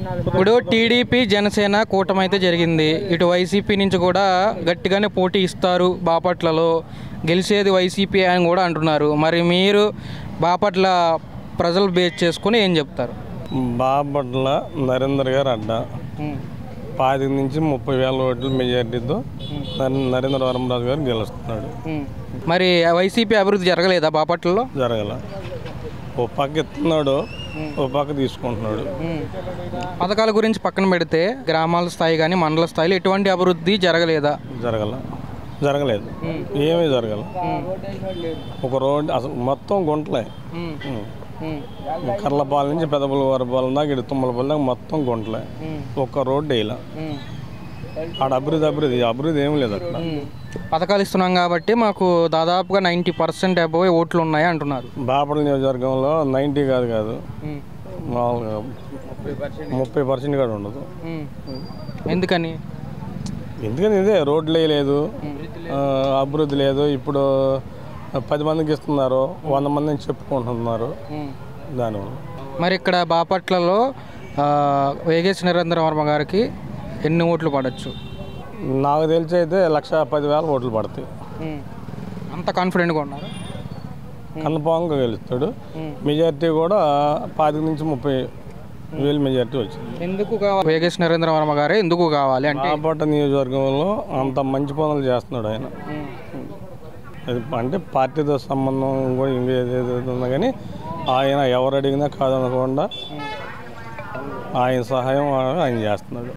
ఇప్పుడు టీడీపీ జనసేన కూటమి అయితే జరిగింది. ఇటు వైసీపీ నుంచి కూడా గట్టిగానే పోటీ ఇస్తారు, బాపట్లలో గెలిచేది వైసీపీ అని కూడా అంటున్నారు. మరి మీరు బాపట్ల ప్రజలు బేస్ చేసుకుని ఏం చెప్తారు? బాపట్ల నరేంద్ర గారు అడ్డ 10 నుంచి 30,000 ఓట్ల మెజార్టీతో నరేంద్ర వరమరాజు గారు గెలుస్తున్నాడు. మరి వైసీపీ అభివృద్ధి జరగలేదా బాపట్లలో? జరగల. ఓ పక్క ఇస్తున్నాడు, ఓ పక్క తీసుకుంటున్నాడు. పథకాల గురించి పక్కన పెడితే గ్రామాల స్థాయి కానీ మండల స్థాయిలో ఎటువంటి అభివృద్ధి జరగలేదా? జరగలేదు, ఏమీ జరగల. ఒక రోడ్ అసలు మొత్తం గుంటలే. కర్లపాలెం నుంచి పెదపులవరపాలెం దాకా ఇటు తుమ్మలపల్లి దాకా మొత్తం గుంటలే. ఒక్క రోడ్డు వేయాల. ఆడ అభివృద్ధి ఏమి లేదు అక్కడ. పథకాలు ఇస్తున్నాం కాబట్టి మాకు దాదాపుగా 90% అబోవ్ ఓట్లు ఉన్నాయి అంటున్నారు. బాపట్ల నియోజకవర్గంలో 90 కాదు మామూలుగా 30% కూడా ఉండదు. ఎందుకని ఇదే రోడ్లు వేయలేదు, అభివృద్ధి లేదు. ఇప్పుడు 10 మందికి ఇస్తున్నారు, 100 మందిని చెప్పుకుంటున్నారు దానివల్ల. మరి ఇక్కడ బాపట్లలో వేగేసి నరేంద్ర వర్మ గారికి ఎన్ని ఓట్లు పడవచ్చు? నాకు తెలిసి అయితే 1,10,000 ఓట్లు పడతాయి. అంత కాన్ఫిడెంట్గా ఉన్నారు? కన్ఫామ్గా గెలుస్తాడు. మెజార్టీ కూడా 10 నుంచి 30,000 మెజార్టీ వచ్చింది. ఎందుకు కావాలి వేగేసి నరేంద్ర వర్మ గారే? ఎందుకు కావాలి అంటే బాపట్ల నియోజకవర్గంలో అంత మంచి పనులు చేస్తున్నాడు ఆయన. అంటే పార్టీతో సంబంధం కూడా ఇంకా ఏదైతుందో కానీ ఆయన ఎవరు అడిగినా కాదనకుండా ఆయన సహాయం ఆయన చేస్తున్నాడు.